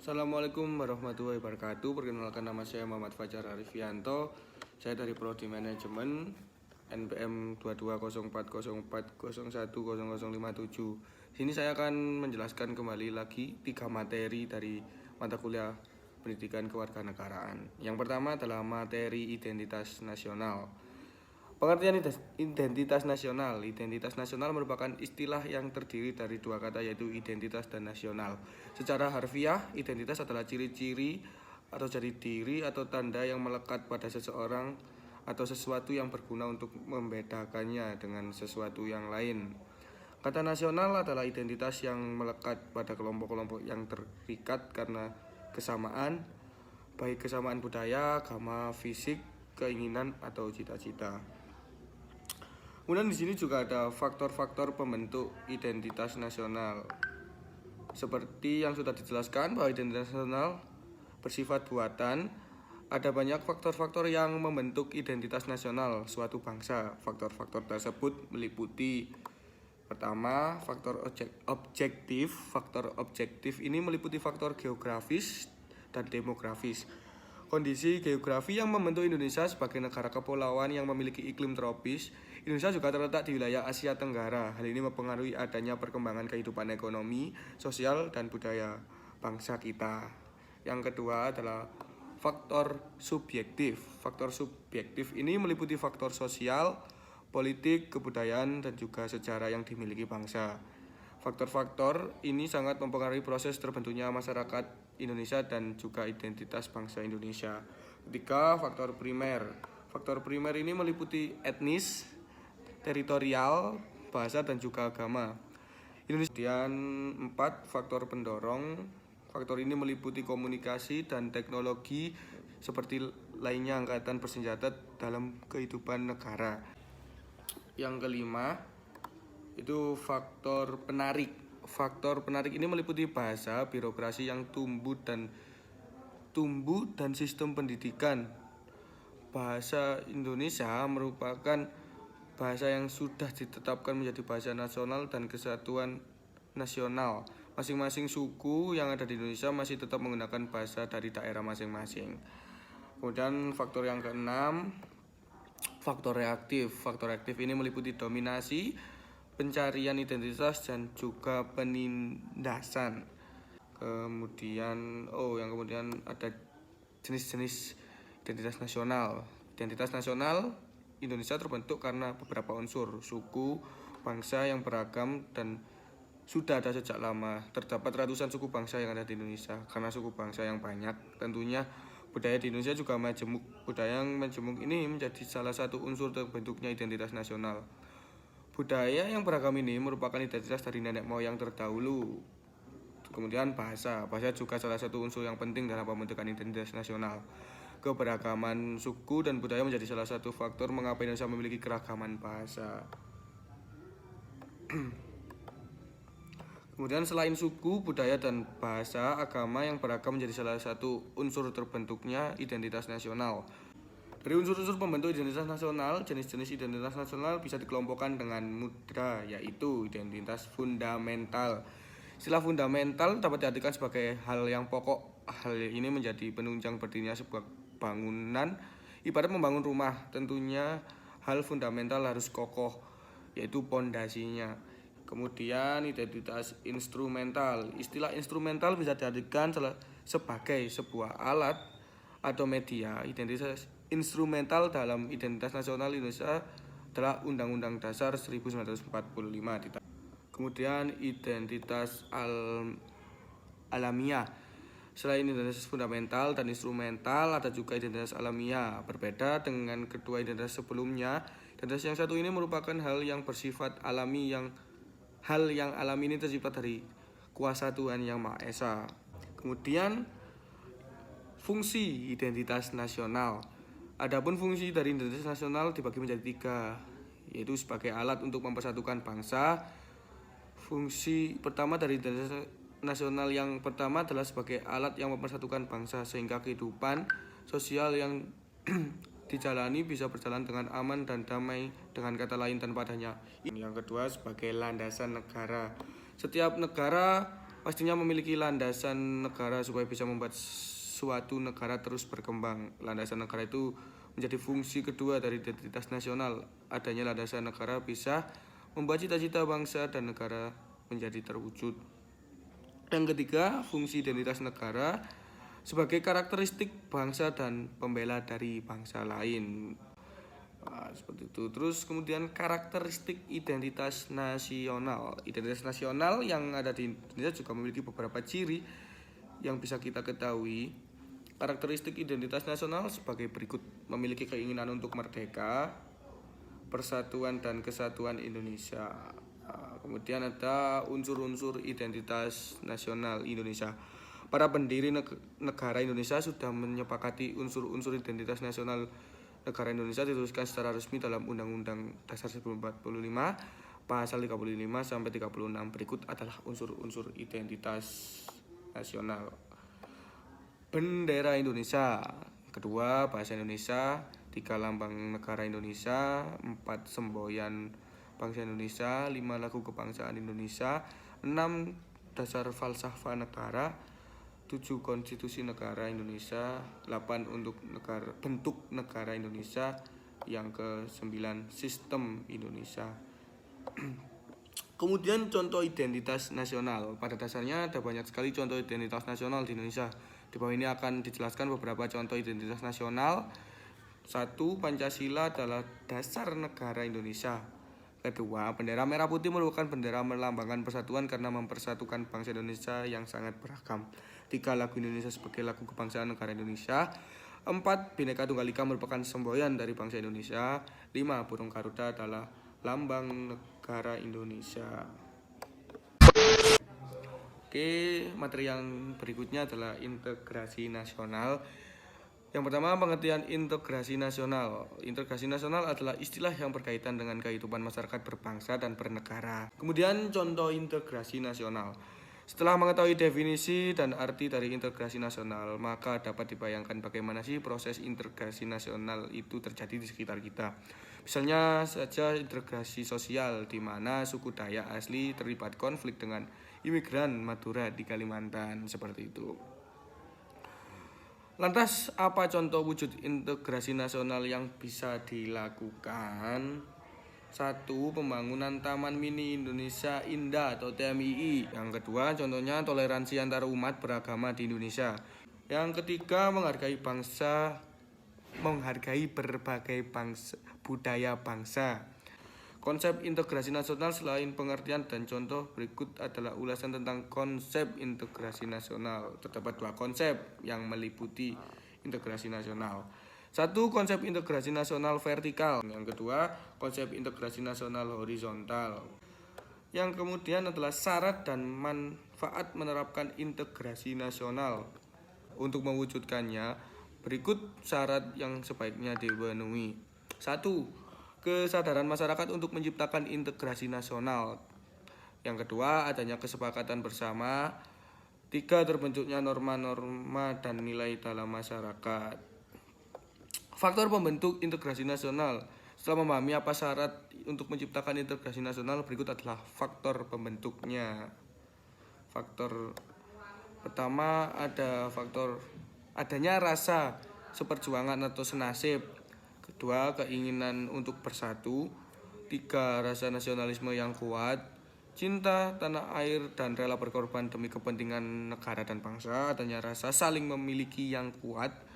Assalamualaikum warahmatullahi wabarakatuh. Perkenalkan, nama saya Muhammad Fajar Arifianto. Saya dari Prodi Manajemen NPM 220404010057. Sini saya akan menjelaskan kembali lagi 3 materi dari mata kuliah Pendidikan Kewarganegaraan. Yang pertama adalah materi identitas nasional. Pengertian identitas nasional. Identitas nasional merupakan istilah yang terdiri dari 2 kata, yaitu identitas dan nasional. Secara harfiah, identitas adalah ciri-ciri atau jati diri atau tanda yang melekat pada seseorang atau sesuatu yang berguna untuk membedakannya dengan sesuatu yang lain. Kata nasional adalah identitas yang melekat pada kelompok-kelompok yang terikat karena kesamaan, baik kesamaan budaya, agama, fisik, keinginan, atau cita-cita. Kemudian di sini juga ada faktor-faktor pembentuk identitas nasional. Seperti yang sudah dijelaskan bahwa identitas nasional bersifat buatan, ada banyak faktor-faktor yang membentuk identitas nasional suatu bangsa. Faktor-faktor tersebut meliputi: pertama, faktor objektif. Faktor objektif ini meliputi faktor geografis dan demografis. Kondisi geografi yang membentuk Indonesia sebagai negara kepulauan yang memiliki iklim tropis. Indonesia juga terletak di wilayah Asia Tenggara. Hal ini mempengaruhi adanya perkembangan kehidupan ekonomi, sosial, dan budaya bangsa kita. Yang kedua adalah faktor subjektif. Faktor subjektif ini meliputi faktor sosial, politik, kebudayaan, dan juga sejarah yang dimiliki bangsa. Faktor-faktor ini sangat mempengaruhi proses terbentuknya masyarakat Indonesia dan juga identitas bangsa Indonesia. Ketiga, faktor primer. Faktor primer ini meliputi etnis, teritorial, bahasa, dan juga agama. Kemudian 4, faktor pendorong. Faktor ini meliputi komunikasi dan teknologi seperti lainnya angkatan bersenjata dalam kehidupan negara. Yang kelima, itu faktor penarik. Faktor penarik ini meliputi bahasa, birokrasi yang tumbuh dan sistem pendidikan. Bahasa Indonesia merupakan bahasa yang sudah ditetapkan menjadi bahasa nasional dan kesatuan nasional. Masing-masing suku yang ada di Indonesia masih tetap menggunakan bahasa dari daerah masing-masing. Kemudian faktor yang keenam, faktor reaktif. Faktor reaktif ini meliputi dominasi, pencarian identitas, dan juga penindasan. Kemudian ada jenis-jenis identitas nasional. Identitas nasional Indonesia terbentuk karena beberapa unsur: suku, bangsa yang beragam dan sudah ada sejak lama. Terdapat ratusan suku bangsa yang ada di Indonesia. Karena suku bangsa yang banyak, tentunya budaya di Indonesia juga majemuk. Budaya yang majemuk ini menjadi salah satu unsur terbentuknya identitas nasional. Budaya yang beragam ini merupakan identitas dari nenek moyang terdahulu. Kemudian bahasa juga salah satu unsur yang penting dalam pembentukan identitas nasional. Keberagaman suku dan budaya menjadi salah satu faktor mengapa Indonesia memiliki keragaman bahasa. Kemudian selain suku, budaya, dan bahasa, agama yang beragam menjadi salah satu unsur terbentuknya identitas nasional. Dari unsur-unsur pembentuk identitas nasional, jenis-jenis identitas nasional bisa dikelompokkan dengan mudah, yaitu identitas fundamental. Istilah fundamental dapat diartikan sebagai hal yang pokok. Hal ini menjadi penunjang berdirinya sebuah bangunan. Ibarat membangun rumah, tentunya hal fundamental harus kokoh, yaitu pondasinya. Kemudian identitas instrumental. Istilah instrumental bisa diartikan sebagai sebuah alat atau media. Identitas instrumental dalam identitas nasional Indonesia adalah Undang-Undang Dasar 1945. Kemudian identitas alamiah. Selain identitas fundamental dan instrumental, ada juga identitas alamiah. Berbeda dengan kedua identitas sebelumnya, identitas yang satu ini merupakan hal yang bersifat alami, hal yang alami ini tercipta dari kuasa Tuhan Yang Maha Esa. Kemudian fungsi identitas nasional. Adapun fungsi dari identitas nasional dibagi menjadi 3, yaitu sebagai alat untuk mempersatukan bangsa. Fungsi pertama dari identitas nasional yang pertama adalah sebagai alat yang mempersatukan bangsa sehingga kehidupan sosial yang dijalani bisa berjalan dengan aman dan damai, dengan kata lain tanpa adanya. Yang kedua sebagai landasan negara. Setiap negara pastinya memiliki landasan negara supaya bisa membuat suatu negara terus berkembang. Landasan negara itu menjadi fungsi kedua dari identitas nasional. Adanya landasan negara bisa membuat cita-cita bangsa dan negara menjadi terwujud. Yang ketiga, fungsi identitas negara sebagai karakteristik bangsa dan pembela dari bangsa lain. Nah, seperti itu. Terus kemudian karakteristik identitas nasional. Identitas nasional yang ada di Indonesia juga memiliki beberapa ciri yang bisa kita ketahui. Karakteristik identitas nasional sebagai berikut: memiliki keinginan untuk merdeka, persatuan dan kesatuan Indonesia. Nah, kemudian ada unsur-unsur identitas nasional Indonesia. Para pendiri negara Indonesia sudah menyepakati unsur-unsur identitas nasional negara Indonesia dituliskan secara resmi dalam Undang-Undang Dasar 1945 pasal 35 sampai 36. Berikut adalah unsur-unsur identitas nasional. Bendera Indonesia. Kedua, bahasa Indonesia. 3, lambang negara Indonesia. 4, semboyan bangsa Indonesia. 5, lagu kebangsaan Indonesia. 6, dasar falsafah negara. 7, konstitusi negara Indonesia. 8, untuk bentuk negara Indonesia. Yang ke-9, sistem Indonesia. Kemudian contoh identitas nasional. Pada dasarnya ada banyak sekali contoh identitas nasional di Indonesia. Di bawah ini akan dijelaskan beberapa contoh identitas nasional. 1, Pancasila adalah dasar negara Indonesia. Kedua, bendera merah putih merupakan bendera melambangkan persatuan karena mempersatukan bangsa Indonesia yang sangat beragam. 3, lagu Indonesia sebagai lagu kebangsaan negara Indonesia. 4, Bhinneka Tunggal Ika merupakan semboyan dari bangsa Indonesia. 5, burung Garuda adalah lambang negara Indonesia. Oke, materi yang berikutnya adalah integrasi nasional. Yang pertama, pengertian integrasi nasional. Integrasi nasional adalah istilah yang berkaitan dengan kehidupan masyarakat berbangsa dan bernegara. Kemudian contoh integrasi nasional. Setelah mengetahui definisi dan arti dari integrasi nasional, maka dapat dibayangkan bagaimana sih proses integrasi nasional itu terjadi di sekitar kita. Misalnya saja integrasi sosial, di mana suku Dayak asli terlibat konflik dengan imigran Madura di Kalimantan, seperti itu. Lantas, apa contoh wujud integrasi nasional yang bisa dilakukan? 1, pembangunan Taman Mini Indonesia Indah atau TMII. Yang kedua, contohnya toleransi antar umat beragama di Indonesia. Yang ketiga, menghargai berbagai budaya bangsa. Konsep integrasi nasional selain pengertian dan contoh berikut adalah ulasan tentang konsep integrasi nasional. Terdapat 2 konsep yang meliputi integrasi nasional. 1, konsep integrasi nasional vertikal. Yang kedua, konsep integrasi nasional horizontal. Yang kemudian adalah syarat dan manfaat menerapkan integrasi nasional. Untuk mewujudkannya, berikut syarat yang sebaiknya dipenuhi. 1, kesadaran masyarakat untuk menciptakan integrasi nasional. Yang kedua, adanya kesepakatan bersama. 3, terbentuknya norma-norma dan nilai dalam masyarakat. Faktor pembentuk integrasi nasional. Setelah memahami apa syarat untuk menciptakan integrasi nasional, berikut adalah faktor pembentuknya. Faktor pertama, ada faktor adanya rasa seperjuangan atau senasib. Kedua, keinginan untuk bersatu. 3, rasa nasionalisme yang kuat. Cinta tanah air dan rela berkorban demi kepentingan negara dan bangsa. Adanya rasa saling memiliki yang kuat.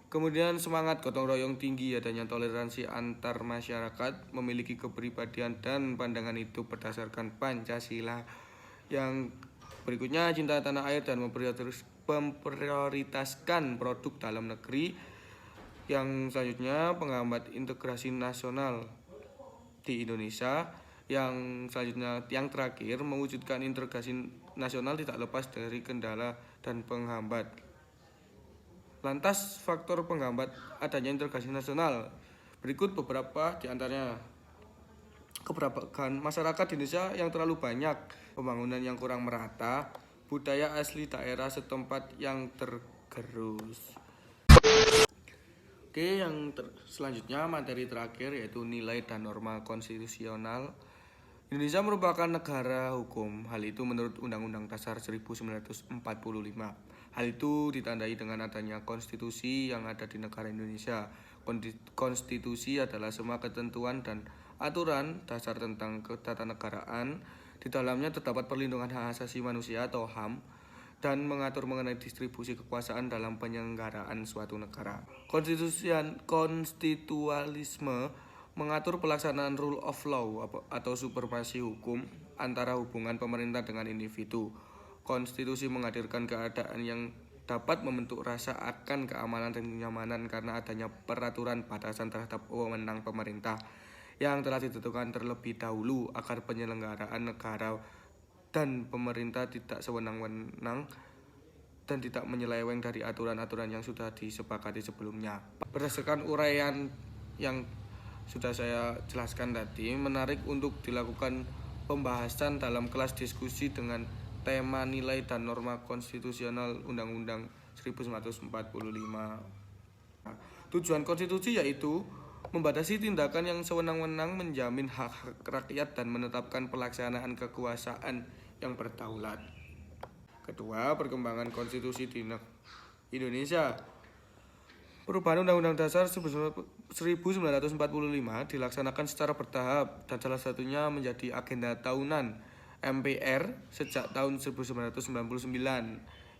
Kemudian semangat gotong royong tinggi, adanya toleransi antar masyarakat, memiliki kepribadian dan pandangan hidup berdasarkan Pancasila. Yang berikutnya, cinta tanah air dan memprioritaskan produk dalam negeri. Yang selanjutnya, penghambat integrasi nasional di Indonesia. Yang selanjutnya, yang terakhir, mewujudkan integrasi nasional tidak lepas dari kendala dan penghambat. Lantas, faktor penghambat adanya integrasi nasional. Berikut beberapa di antaranya. Keberagaman masyarakat di Indonesia yang terlalu banyak, pembangunan yang kurang merata, budaya asli daerah setempat yang tergerus. Oke, yang selanjutnya materi terakhir yaitu nilai dan norma konstitusional. Indonesia merupakan negara hukum. Hal itu menurut Undang-Undang Dasar 1945. Hal itu ditandai dengan adanya konstitusi yang ada di negara Indonesia. Konstitusi adalah semua ketentuan dan aturan dasar tentang ketatanegaraan. Di dalamnya terdapat perlindungan hak asasi manusia atau HAM dan mengatur mengenai distribusi kekuasaan dalam penyelenggaraan suatu negara. Konstitualisme mengatur pelaksanaan rule of law atau supremasi hukum antara hubungan pemerintah dengan individu. Konstitusi menghadirkan keadaan yang dapat membentuk rasa akan keamanan dan kenyamanan karena adanya peraturan batasan terhadap wewenang pemerintah yang telah ditentukan terlebih dahulu agar penyelenggaraan negara dan pemerintah tidak sewenang-wenang dan tidak menyeleweng dari aturan-aturan yang sudah disepakati sebelumnya. Berdasarkan uraian yang sudah saya jelaskan tadi, menarik untuk dilakukan pembahasan dalam kelas diskusi dengan tema nilai dan norma konstitusional Undang-Undang 1945. Tujuan konstitusi yaitu membatasi tindakan yang sewenang-wenang, menjamin hak-hak rakyat, dan menetapkan pelaksanaan kekuasaan yang berdaulat. Kedua, perkembangan konstitusi di Indonesia. Perubahan Undang-Undang Dasar 1945 dilaksanakan secara bertahap dan salah satunya menjadi agenda tahunan MPR sejak tahun 1999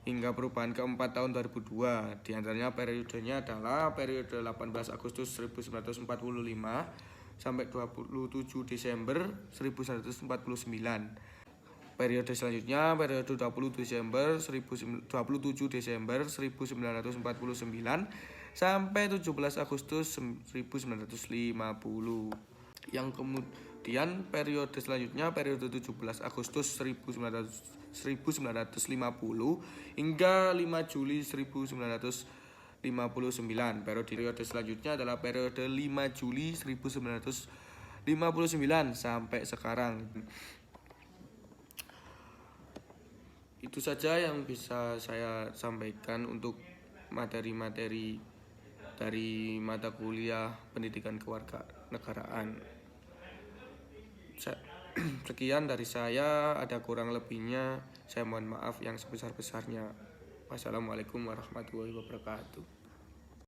hingga perubahan keempat tahun 2002. Di antaranya periodenya adalah periode 18 Agustus 1945 sampai 27 Desember 1949. Periode selanjutnya periode 27 Desember 1949 sampai 17 Agustus 1950. Yang kemudian periode selanjutnya periode 17 Agustus 1950 hingga 5 Juli 1959. Periode selanjutnya adalah periode 5 Juli 1959 sampai sekarang. Itu saja yang bisa saya sampaikan untuk materi-materi dari mata kuliah pendidikan kewarganegaraan. Sekian dari saya, ada kurang lebihnya saya mohon maaf yang sebesar-besarnya. Wassalamualaikum warahmatullahi wabarakatuh.